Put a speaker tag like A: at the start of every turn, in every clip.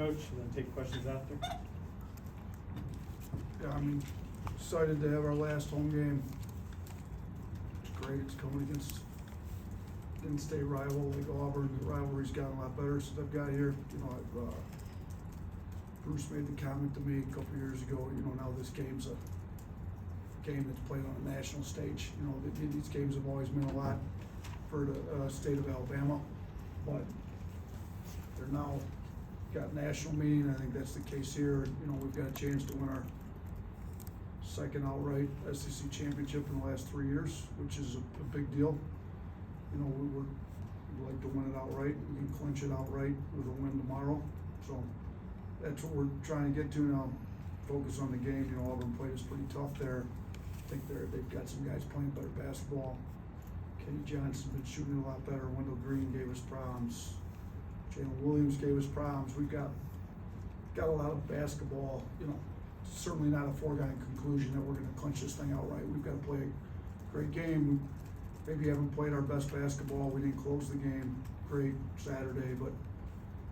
A: Coach, and then take questions after.
B: Yeah, I mean, excited to have our last home game. It's great, it's coming against in-state rival like Auburn. The rivalry's gotten a lot better since I've got here. You know, Bruce made the comment to me a couple years ago, you know, now this game's a game that's played on a national stage. You know, these games have always meant a lot for the state of Alabama, but they're now got national meaning. I think that's the case here. You know, we've got a chance to win our second outright SEC championship in the last 3 years, which is a big deal. You know, we'd like to win it outright. We can clinch it outright with a win tomorrow. So that's what we're trying to get to now. Focus on the game. You know, Auburn played us pretty tough there. I think they've got some guys playing better basketball. Kenny Johnson's been shooting a lot better. Wendell Green gave us problems. Jalen Williams gave us problems. We've got a lot of basketball. You know, certainly not a foregone conclusion that we're going to clinch this thing outright. We've got to play a great game. Maybe haven't played our best basketball. We didn't close the game great Saturday, but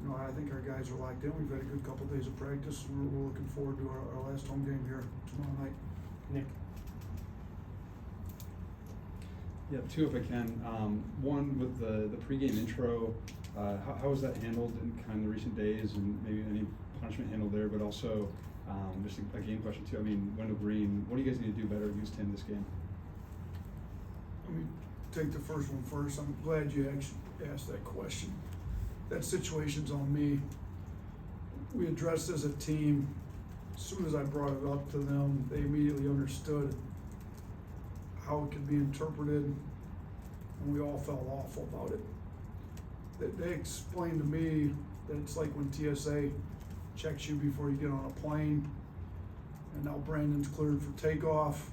B: you know, I think our guys are locked in. We've had a good couple days of practice, and we're looking forward to our last home game here tomorrow night.
A: Nick.
C: Yeah, two if I can. One with the pregame intro, how was that handled in kind of the recent days, and maybe any punishment handled there, but also just a game question too. I mean, Wendell Green, what do you guys need to do better against him this game?
B: Let me take the first one first. I'm glad you actually asked that question. That situation's on me. We addressed as a team. As soon as I brought it up to them, they immediately understood how it could be interpreted, and we all felt awful about it. They explained to me that it's like when TSA checks you before you get on a plane, and now Brandon's cleared for takeoff.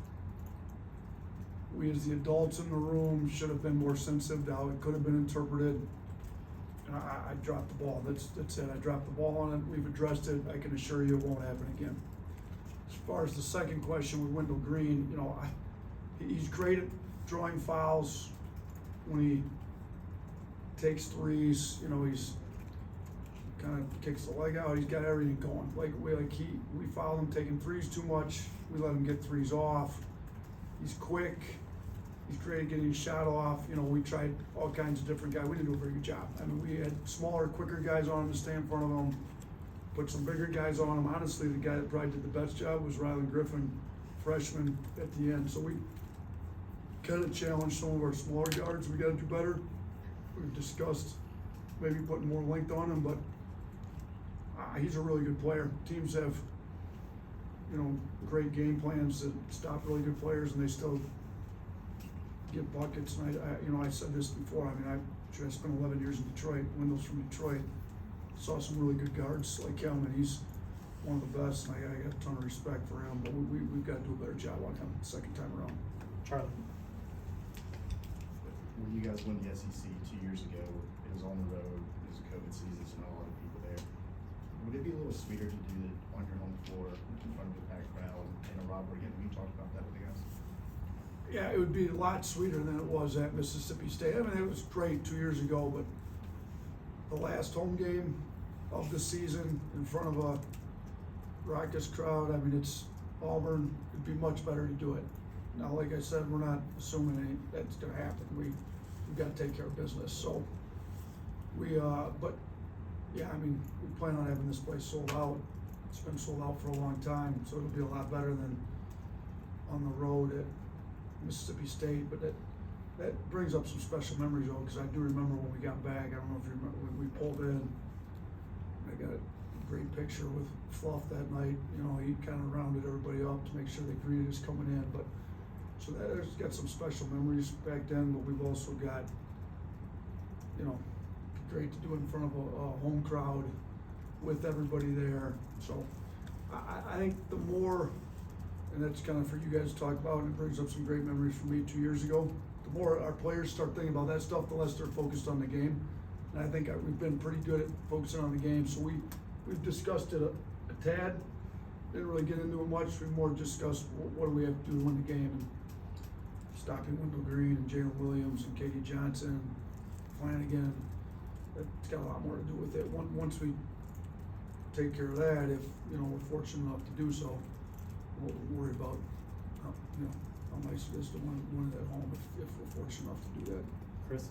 B: We as the adults in the room should have been more sensitive to how it could have been interpreted. And I dropped the ball. That's it. I dropped the ball on it. We've addressed it. I can assure you it won't happen again. As far as the second question with Wendell Green, you know, he's great at drawing fouls when he takes threes. You know, he's kind of kicks the leg out. He's got everything going. We foul him taking threes too much. We let him get threes off. He's quick. He's great at getting his shot off. You know, we tried all kinds of different guys. We didn't do a very good job. I mean, we had smaller, quicker guys on him to stay in front of him, put some bigger guys on him. Honestly, the guy that probably did the best job was Rylan Griffin, freshman, at the end. So we kind of challenged some of our smaller guards. We got to do better. We've discussed maybe putting more length on him, but he's a really good player. Teams have, you know, great game plans that stop really good players, and they still get buckets. And I said this before. I mean, I spent 11 years in Detroit. Wendell's from Detroit. Saw some really good guards like him, and he's one of the best. And I got a ton of respect for him. But we've got to do a better job on him the second time around.
A: Charlie.
D: When you guys won the SEC 2 years ago, it was on the road. It was a COVID season, so not a lot of people there. Would it be a little sweeter to do it on your home floor in front of the packed crowd in a rivalry game? We talked about that with the guys.
B: Yeah, it would be a lot sweeter than it was at Mississippi State. I mean, it was great 2 years ago, but the last home game of the season in front of a raucous crowd, I mean, it's Auburn. It'd be much better to do it. Now, like I said, we're not assuming that's going to happen. We've got to take care of business. So but yeah, I mean, we plan on having this place sold out. It's been sold out for a long time, so it'll be a lot better than on the road at Mississippi State. But that brings up some special memories, though, because I do remember when we got back. I don't know if you remember when we pulled in. I got a great picture with Fluff that night. You know, he kind of rounded everybody up to make sure they greeted us coming in. But so there's got some special memories back then. But we've also got, you know, great to do it in front of a home crowd with everybody there. So I think the more, and that's kind of for you guys to talk about, and it brings up some great memories for me 2 years ago. The more our players start thinking about that stuff, the less they're focused on the game. And I think we've been pretty good at focusing on the game. So we've discussed it a tad. Didn't really get into it much. We more discussed what do we have to do to win the game, and stopping Wendell Green and Jalen Williams and Katie Johnson, Flanagan. It's got a lot more to do with it. Once we take care of that if, you know, we're fortunate enough to do so. We'll worry about, you know, how nice it is to win it at home if we're fortunate enough to do that.
A: Chris?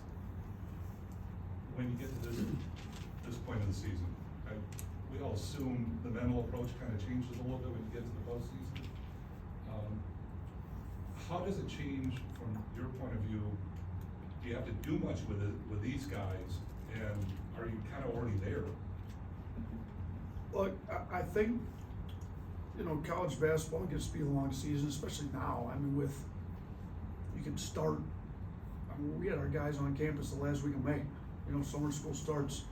E: When you get to this point of the season, we all assume the mental approach kind of changes a little bit when you get to the postseason. How does it change from your point of view? Do you have to do much with these guys, and are you kind of already there?
B: Look, I think, you know, college basketball gets to be a long season, especially now. I mean, you can start, I mean, we had our guys on campus the last week of May. You know, summer school starts.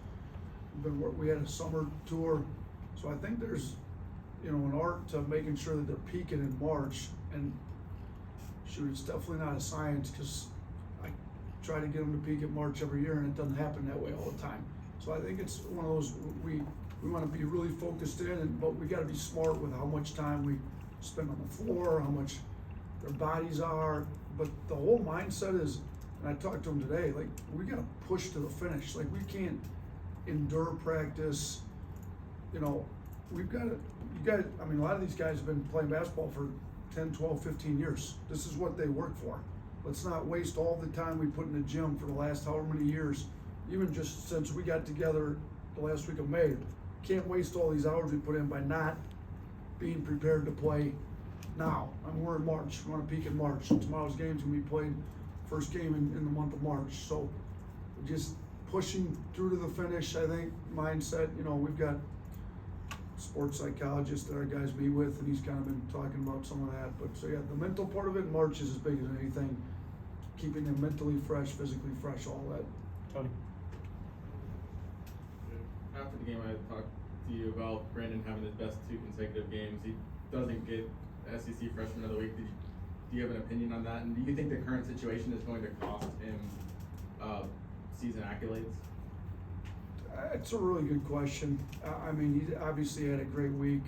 B: We had a summer tour. So I think there's, you know, an art to making sure that they're peaking in March. And shoot, it's definitely not a science, because I try to get them to peak at March every year, and it doesn't happen that way all the time. So I think it's one of those, we want to be really focused in, but we got to be smart with how much time we spend on the floor, how much their bodies are. But the whole mindset is, and I talked to them today, like, we got to push to the finish. Like, we can't endure practice. You know, we've got to, you guys, I mean, a lot of these guys have been playing basketball for 10, 12, 15 years. This is what they work for. Let's not waste all the time we put in the gym for the last however many years, even just since we got together the last week of May. Can't waste all these hours we put in by not being prepared to play now. I mean, we're in March. We want to peak in March. Tomorrow's game's gonna be played first game in the month of March. So just pushing through to the finish, I think, mindset. You know, we've got sports psychologists that our guys meet with, and he's kind of been talking about some of that. But so yeah, the mental part of it in March is as big as anything. Keeping them mentally fresh, physically fresh, all that.
A: Tony?
F: After the game, I talked to you about Brandon having his best 2 consecutive games. He doesn't get SEC Freshman of the Week. Do you have an opinion on that? And do you think the current situation is going to cost him season accolades?
B: It's a really good question. I mean, he obviously had a great week.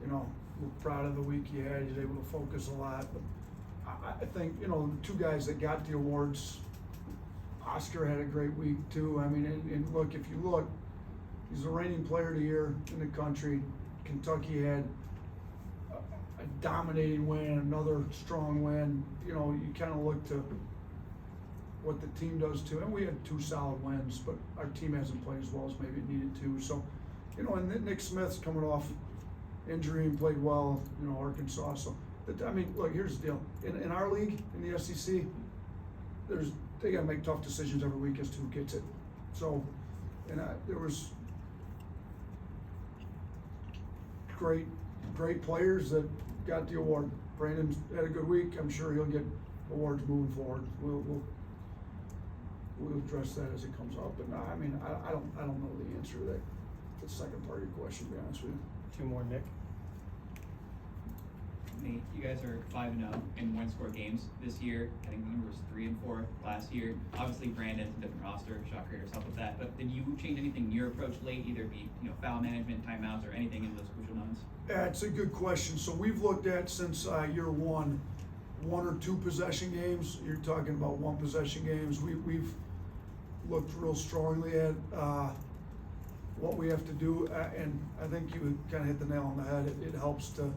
B: You know, we're proud of the week he had. He's able to focus a lot. But I think, you know, the 2 guys that got the awards, Oscar had a great week too. I mean, and look, if you look, he's the reigning player of the year in the country. Kentucky had a dominating win, another strong win. You know, you kind of look to what the team does too. And we had 2 solid wins, but our team hasn't played as well as maybe it needed to. So, you know, and Nick Smith's coming off injury and played well, you know, Arkansas. So, I mean, look, here's the deal. In our league, in the SEC, they got to make tough decisions every week as to who gets it. So, and there was great players that got the award. Brandon had a good week. I'm sure he'll get awards moving forward. We'll address that as it comes up. But no, I mean, I don't know the answer to that. The second part of your question, to be honest with you.
A: 2 more, Nick?
G: Nate, you guys are 5-0 in one-score games this year. I think the number was 3 and 4 last year. Obviously, Brandon's a different roster. Shot creators help with that. But did you change anything in your approach late, either be foul management, timeouts, or anything in those crucial moments?
B: Yeah, it's a good question. So we've looked at since year 1 or 2 possession games. You're talking about 1 possession games. We've looked real strongly at what we have to do, and I think you kind of hit the nail on the head. It helps to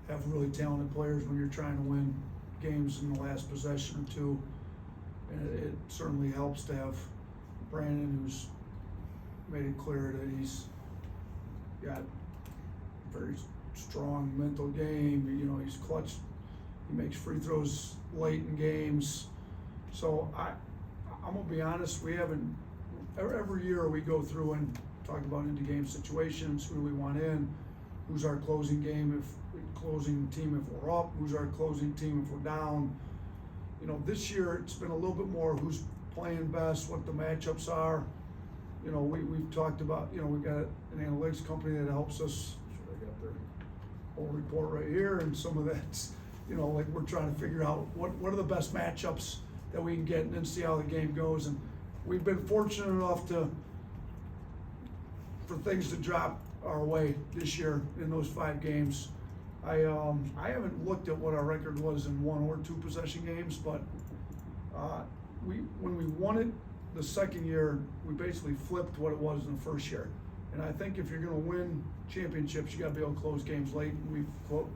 B: have really talented players when you're trying to win games in the last possession or 2. And it certainly helps to have Brandon, who's made it clear that he's got a very strong mental game. You know, he's clutch. He makes free throws late in games. So I'm gonna be honest, we haven't, every year we go through and talk about into game situations, who do we want in, who's our closing team if we're up, who's our closing team if we're down. You know, this year it's been a little bit more who's playing best, what the matchups are. You know, we've talked about, you know, we've got an analytics company that helps us. I got their whole report right here, and some of that's, you know, like we're trying to figure out what are the best matchups that we can get and then see how the game goes. And we've been fortunate enough for things to drop our way this year in those 5 games. I haven't looked at what our record was in 1 or 2 possession games, but when we won it the second year, we basically flipped what it was in the first year. And I think if you're gonna win championships, you gotta be able to close games late, and go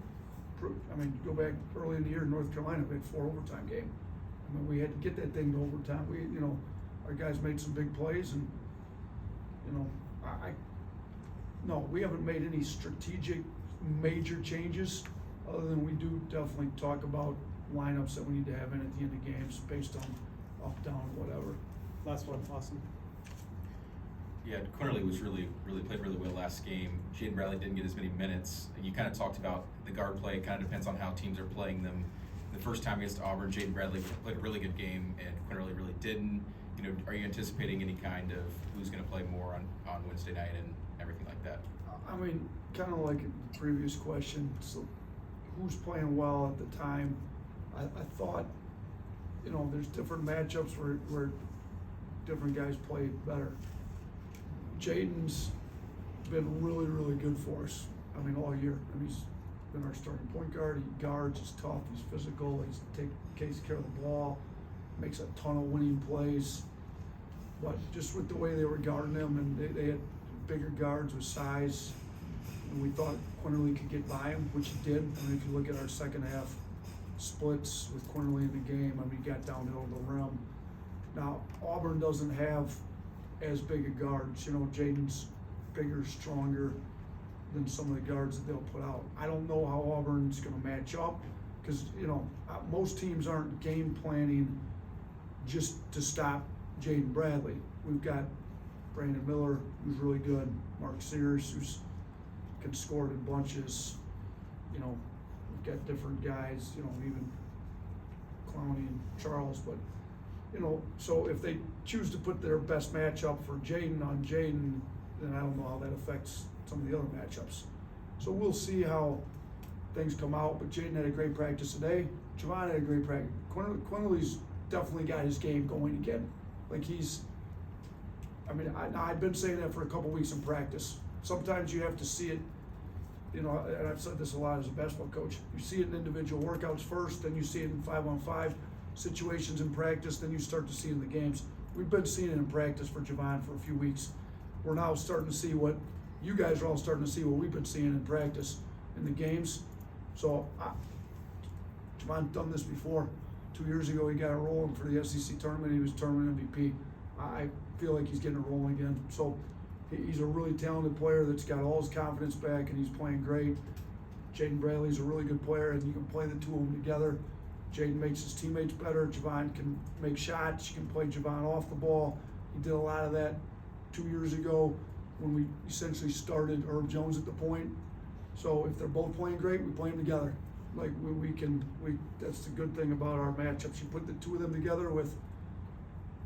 B: back early in the year in North Carolina, we had 4 overtime game. I mean, we had to get that thing to overtime. Our guys made some big plays, and, no, we haven't made any strategic major changes, other than we do definitely talk about lineups that we need to have in at the end of games based on up, down, whatever.
A: Last one, Austin.
H: Yeah, Quinterly was played really well last game. Jaden Bradley didn't get as many minutes. You kind of talked about the guard play. It kind of depends on how teams are playing them. The first time against Auburn, Jaden Bradley played a really good game, and Quinterly really didn't. Are you anticipating any kind of who's going to play more on Wednesday night and everything like that?
B: I mean, kind of like the previous question, so who's playing well at the time? I thought, there's different matchups where different guys play better. Jaden's been really, really good for us. I mean, all year. I mean, he's been our starting point guard. He guards, he's tough, he's physical, takes care of the ball, makes a ton of winning plays. But just with the way they were guarding him, and they had bigger guards with size, and we thought Quinterly could get by him, which he did. I mean, if you look at our second half splits with Quinterly in the game, I mean, he got downhill to the rim. Now, Auburn doesn't have as big a guards. Jaden's bigger, stronger than some of the guards that they'll put out. I don't know how Auburn's gonna match up, because, most teams aren't game planning just to stop Jaden Bradley. We've got Brandon Miller, who's really good, Mark Sears, who's can score in bunches. We've got different guys, even Clowney and Charles, but so if they choose to put their best matchup for Jaden on Jaden, then I don't know how that affects some of the other matchups. So we'll see how things come out, but Jaden had a great practice today. Javon had a great practice. Quinterly's definitely got his game going again. I've been saying that for a couple weeks in practice. Sometimes you have to see it, and I've said this a lot as a basketball coach. You see it in individual workouts first, then you see it in 5-on-5 situations in practice, then you start to see it in the games. We've been seeing it in practice for Javon for a few weeks. We're now starting to see what you guys are all starting to see what we've been seeing in practice in the games. So Javon's done this before. 2 years ago, he got a rolling for the SEC tournament. He was tournament MVP. I feel like he's getting a roll again. So he's a really talented player that's got all his confidence back, and he's playing great. Jaden Bradley's a really good player, and you can play the two of them together. Jaden makes his teammates better. Javon can make shots. You can play Javon off the ball. He did a lot of that 2 years ago when we essentially started Herb Jones at the point. So if they're both playing great, we play them together. That's the good thing about our matchups. You put the two of them together with,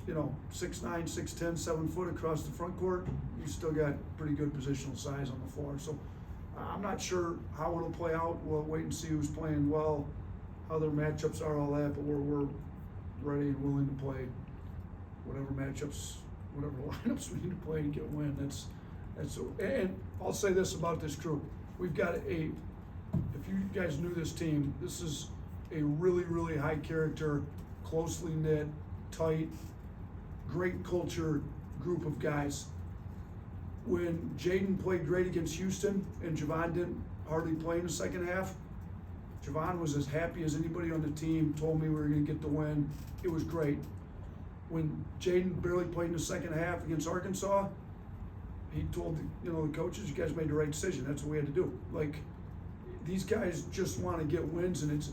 B: 6'9", 6'10", 7 foot across the front court, you still got pretty good positional size on the floor. So I'm not sure how it'll play out. We'll wait and see who's playing well, how their matchups are, all that, but we're ready and willing to play whatever matchups, whatever lineups we need to play to get a win. And I'll say this about this crew. We've got if you guys knew this team, this is a really, really high character, closely knit, tight, great culture group of guys. When Jaden played great against Houston and Javon didn't hardly play in the second half, Javon was as happy as anybody on the team, told me we were gonna get the win. It was great. When Jaden barely played in the second half against Arkansas, he told the coaches, you guys made the right decision. That's what we had to do. These guys just want to get wins, and it's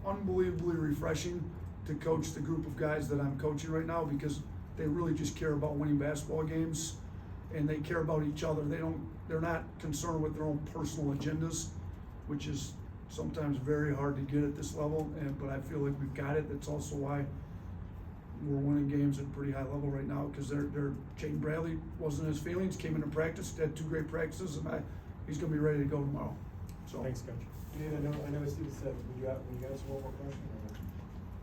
B: unbelievably refreshing to coach the group of guys that I'm coaching right now, because they really just care about winning basketball games, and they care about each other. They're not concerned with their own personal agendas, which is sometimes very hard to get at this level, but I feel like we've got it. That's also why we're winning games at a pretty high level right now, because Jaden Bradley wasn't his feelings, came into practice, had 2 great practices, and he's gonna be ready to go tomorrow. So
A: Thanks, Coach.
I: I know Steve said, would you answer one more question?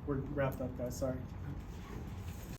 A: We're wrapped up, guys, sorry.